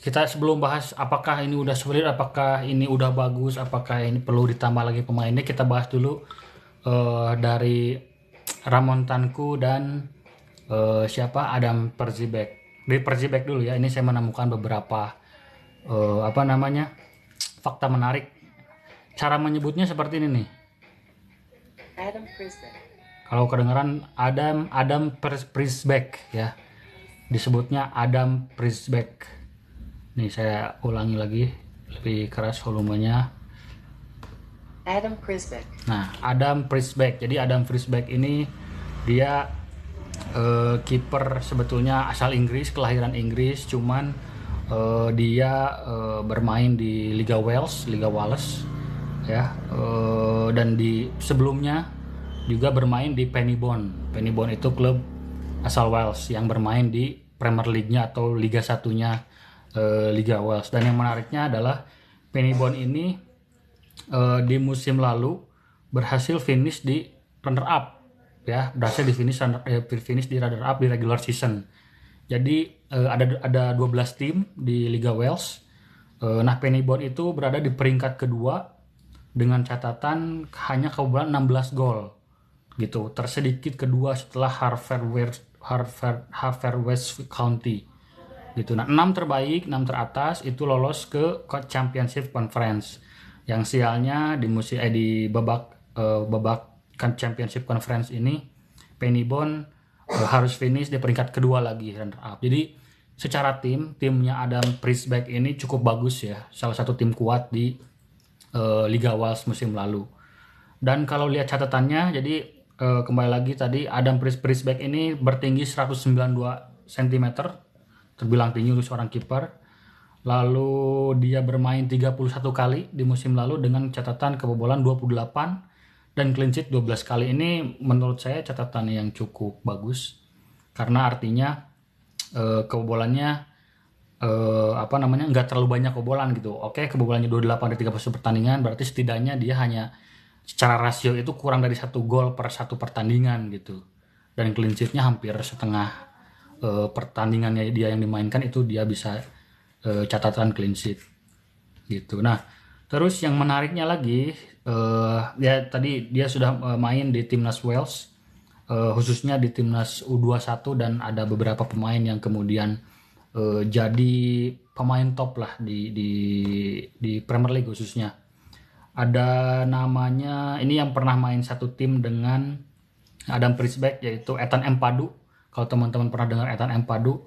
kita sebelum bahas apakah ini udah solid, apakah ini udah bagus, apakah ini perlu ditambah lagi pemainnya, kita bahas dulu dari Ramon Tanku dan siapa Adam Perzibek. Dari Perzibek dulu ya. Ini saya menemukan beberapa apa namanya fakta menarik. Cara menyebutnya seperti ini nih. Adam Prisbeck. Kalau kedengaran Adam Prisbeck ya. Disebutnya Adam Prisbeck. Nih saya ulangi lagi lebih keras volumenya. Adam Prisbeck. Nah, Adam Prisbeck. Jadi Adam Prisbeck ini dia kiper sebetulnya asal Inggris, kelahiran Inggris, cuman dia bermain di Liga Wales, Liga Wales ya. Dan di sebelumnya juga bermain di Penybon. Penybon itu klub asal Wales yang bermain di Premier League-nya atau Liga Satunya Liga Wales. Dan yang menariknya adalah Penybon ini di musim lalu berhasil finish di runner up ya, berhasil di finish di runner up di regular season. Jadi ada 12 tim di Liga Wales. Nah, Penybon itu berada di peringkat kedua dengan catatan hanya kebobolan 16 gol gitu, tersedikit kedua setelah Haverford County gitu. Nah, 6 terbaik, 6 teratas itu lolos ke Championship Conference. Yang sialnya di babak Championship Conference ini Penybon harus finish di peringkat kedua lagi, runner up. Jadi secara timnya Adam Prisbeck ini cukup bagus ya, salah satu tim kuat di Liga Wales musim lalu. Dan kalau lihat catatannya, jadi kembali lagi tadi Adam Prisbeck ini bertinggi 192 cm, terbilang tinggi untuk seorang kiper. Lalu dia bermain 31 kali di musim lalu dengan catatan kebobolan 28 dan clean sheet 12 kali. Ini menurut saya catatan yang cukup bagus karena artinya kebobolannya nggak terlalu banyak kebobolan gitu. Oke, kebobolannya 28 dari 31 pertandingan, berarti setidaknya dia hanya secara rasio itu kurang dari 1 gol per 1 pertandingan gitu. Dan clean sheet-nya hampir setengah pertandingannya dia yang dimainkan itu dia bisa catatan clean sheet gitu. Nah, terus yang menariknya lagi ya tadi dia sudah main di timnas Wales, khususnya di timnas U21, dan ada beberapa pemain yang kemudian jadi pemain top lah di Premier League khususnya. Ada namanya ini yang pernah main satu tim dengan Adam Prisbeck, yaitu Ethan Ampadu. Kalau teman-teman pernah dengar Ethan Ampadu,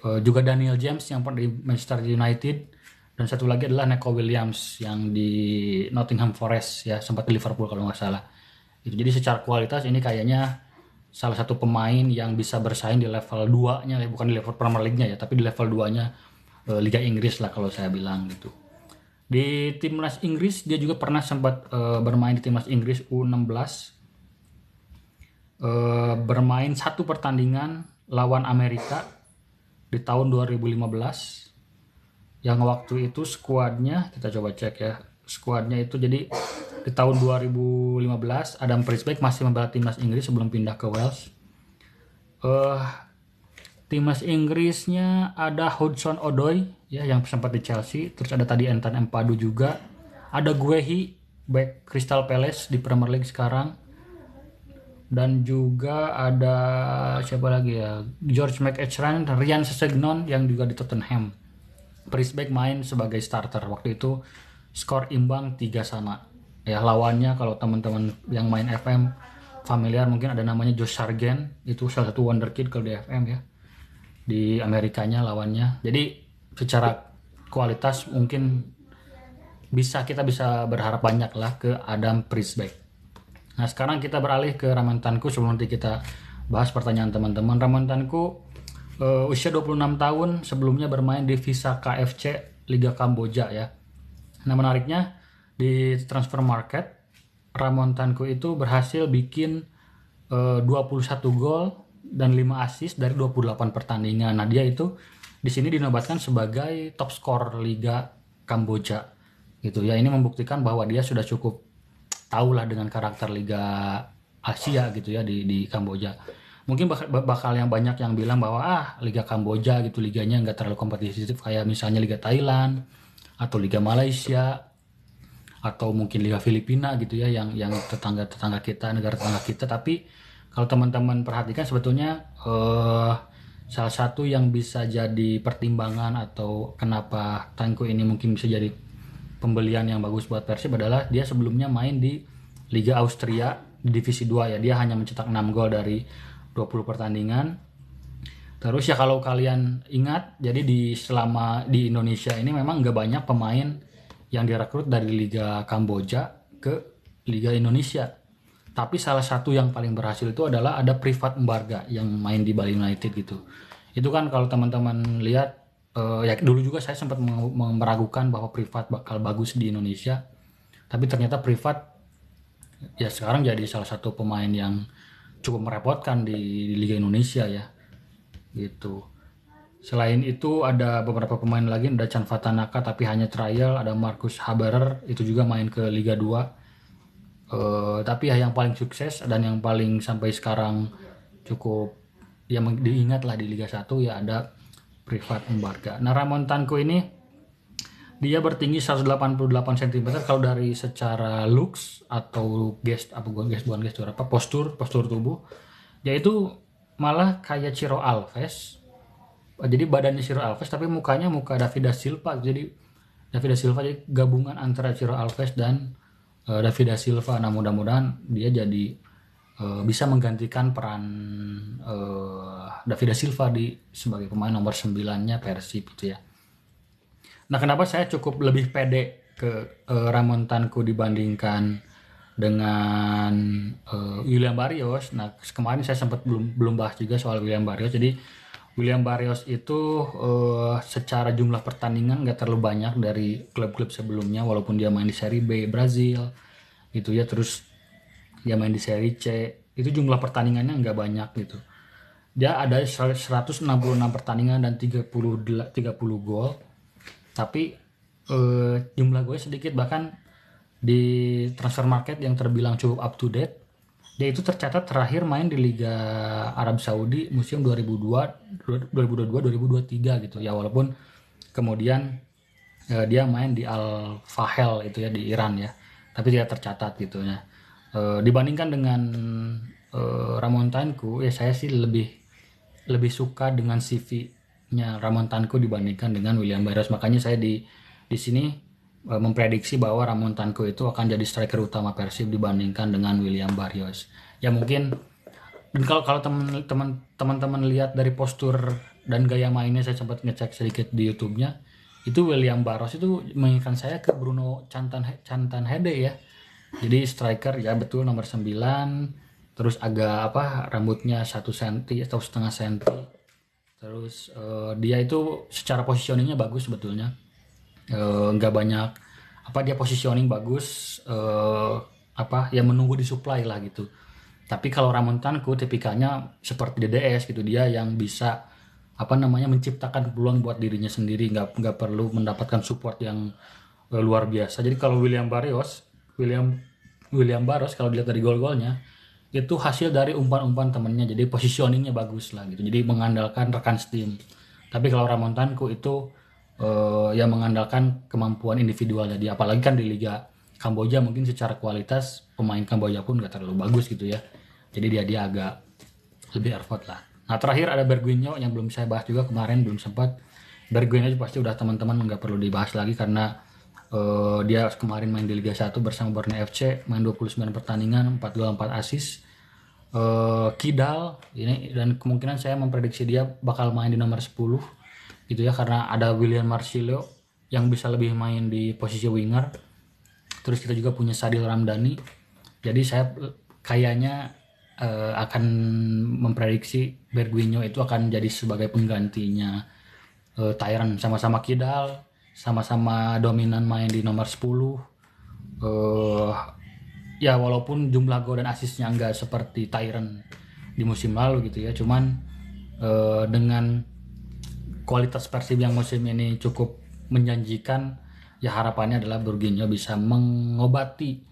juga Daniel James yang pernah di Manchester United, dan satu lagi adalah Neco Williams yang di Nottingham Forest ya, sempat di Liverpool kalau nggak salah. Itu jadi secara kualitas ini kayaknya salah satu pemain yang bisa bersaing di level 2-nya, bukan di level Premier League-nya ya, tapi di level 2-nya Liga Inggris lah kalau saya bilang gitu. Di timnas Inggris dia juga pernah sempat bermain di timnas Inggris U16. Bermain satu pertandingan lawan Amerika di tahun 2015, yang waktu itu skuadnya kita coba cek ya, skuadnya itu jadi di tahun 2015 Adam Prisbeck masih membela timnas Inggris sebelum pindah ke Wales. Timnas Inggrisnya ada Hudson Odoi ya yang sempat di Chelsea, terus ada tadi Ethan Ampadu juga, ada Guehi back Crystal Palace di Premier League sekarang, dan juga ada siapa lagi ya, George McEachran, Ryan Sessegnon yang juga di Tottenham. Prisbeck main sebagai starter waktu itu, skor imbang 3-3 ya. Lawannya kalau teman-teman yang main FM familiar mungkin ada namanya Josh Sargent, itu salah satu wonderkid kalau di FM ya, di Amerikanya lawannya. Jadi secara kualitas mungkin kita bisa berharap banyak lah ke Adam Prisbeck. Nah, sekarang kita beralih ke Ramon Tanku sebelum nanti kita bahas pertanyaan teman-teman. Ramon Tanku usia 26 tahun, sebelumnya bermain di Visa KFC Liga Kamboja ya. Nah, menariknya di transfer market Ramon Tanku itu berhasil bikin 21 gol dan 5 assist dari 28 pertandingan. Nah, dia itu di sini dinobatkan sebagai top skor Liga Kamboja gitu ya. Ini membuktikan bahwa dia sudah cukup tahu lah dengan karakter Liga Asia gitu ya di Kamboja. Mungkin bakal yang banyak yang bilang bahwa Liga Kamboja gitu liganya nggak terlalu kompetitif kayak misalnya Liga Thailand atau Liga Malaysia atau mungkin Liga Filipina gitu ya, yang tetangga kita, negara tetangga kita. Tapi kalau teman-teman perhatikan sebetulnya salah satu yang bisa jadi pertimbangan atau kenapa Tanko ini mungkin bisa jadi pembelian yang bagus buat Persib adalah dia sebelumnya main di Liga Austria di Divisi 2 ya. Dia hanya mencetak 6 gol dari 20 pertandingan. Terus ya kalau kalian ingat, jadi selama di Indonesia ini memang nggak banyak pemain yang direkrut dari Liga Kamboja ke Liga Indonesia. Tapi salah satu yang paling berhasil itu adalah ada Privat Mbarga yang main di Bali United gitu. Itu kan kalau teman-teman lihat, ya dulu juga saya sempat meragukan bahwa Privat bakal bagus di Indonesia. Tapi ternyata Privat ya sekarang jadi salah satu pemain yang cukup merepotkan di Liga Indonesia ya gitu. Selain itu ada beberapa pemain lagi, ada Chan Fatanaka tapi hanya trial, ada Marcus Haberer itu juga main ke Liga 2. Tapi ya yang paling sukses dan yang paling sampai sekarang cukup yang diingat lah di Liga 1 ya ada Privat Mbarga. Nah, Ramon Tanko ini dia bertinggi 188 cm kalau dari secara looks atau postur tubuh yaitu malah kayak Ciro Alves. Jadi badannya Ciro Alves tapi mukanya muka David da Silva. Jadi David da Silva jadi gabungan antara Ciro Alves dan David da Silva. Nah, mudah-mudahan dia jadi bisa menggantikan peran David da Silva sebagai pemain nomor 9-nya Persib gitu ya. Nah, kenapa saya cukup lebih pede ke Ramon Tanko dibandingkan dengan William Barrios. Nah, kemarin saya sempat belum bahas juga soal William Barrios. Jadi William Barrios itu secara jumlah pertandingan nggak terlalu banyak dari klub-klub sebelumnya, walaupun dia main di Serie B Brazil gitu ya, terus dia main di Serie C, itu jumlah pertandingannya nggak banyak gitu. Dia ada 166 pertandingan dan 30 gol. Tapi jumlah gue sedikit, bahkan di transfer market yang terbilang cukup up to date, dia itu tercatat terakhir main di Liga Arab Saudi musim 2022-2023 gitu ya, walaupun kemudian dia main di Al Fahel itu ya di Iran ya, tapi tidak tercatat gitu ya. Dibandingkan dengan Ramon Tanko ya, saya sih lebih suka dengan CV-nya Ramon Tanko dibandingkan dengan William Barrios. Makanya saya di sini memprediksi bahwa Ramon Tanko itu akan jadi striker utama Persib dibandingkan dengan William Barrios. Ya mungkin kalau teman-teman lihat dari postur dan gaya mainnya, saya sempat ngecek sedikit di YouTube-nya, itu William Barrios itu mengingatkan saya ke Bruno Cantanhede ya. Jadi striker ya betul nomor 9, terus agak rambutnya 1 cm atau setengah cm. Terus dia itu secara positioningnya bagus sebetulnya. Nggak banyak dia positioning bagus, ya menunggu disuplai lah gitu. Tapi kalau Ramon Tanko tipikalnya seperti DDS gitu, dia yang bisa menciptakan peluang buat dirinya sendiri, nggak perlu mendapatkan support yang luar biasa. Jadi kalau William Barrios kalau dilihat dari gol-golnya itu hasil dari umpan-umpan temennya, jadi positioningnya bagus lah gitu, jadi mengandalkan rekan setim. Tapi kalau Ramon Tanko itu yang mengandalkan kemampuan individualnya dia, apalagi kan di Liga Kamboja mungkin secara kualitas pemain Kamboja pun gak terlalu bagus gitu ya, jadi dia agak lebih effort lah. Nah, terakhir ada Bergwinho yang belum saya bahas juga kemarin, belum sempat. Bergwinho pasti udah teman-teman nggak perlu dibahas lagi karena dia kemarin main di Liga 1 bersama Borneo FC, main 29 pertandingan, 4 gol 4 assist. Kidal ini, dan kemungkinan saya memprediksi dia bakal main di nomor 10 gitu ya, karena ada William Marcelo yang bisa lebih main di posisi winger. Terus kita juga punya Sadil Ramdhani. Jadi saya kayaknya akan memprediksi Bergwinho itu akan jadi sebagai penggantinya Tyron. Sama-sama Kidal, sama-sama dominan main di nomor 10. Ya walaupun jumlah gol dan asisnya nggak seperti Tyron di musim lalu gitu ya, cuman dengan kualitas Persib yang musim ini cukup menjanjikan, ya harapannya adalah Bergwinho bisa mengobati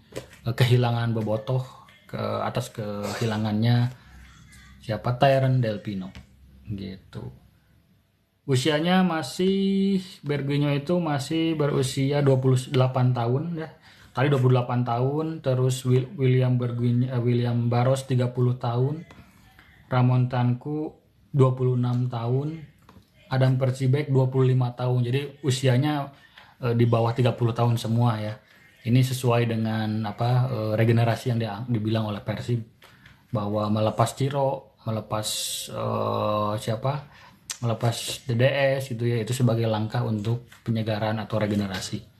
kehilangan Bobotoh atas kehilangannya siapa Tyron Del Pino gitu. Usianya masih Berguinho itu masih berusia 28 tahun ya. Tadi 28 tahun, terus William Berguinho, William Barros 30 tahun, Ramon Tanku 26 tahun, Adam Persibek 25 tahun. Jadi usianya di bawah 30 tahun semua ya. Ini sesuai dengan regenerasi yang dibilang oleh Persib bahwa melepas Ciro, melepas melepas DDS gitu ya, itu sebagai langkah untuk penyegaran atau regenerasi.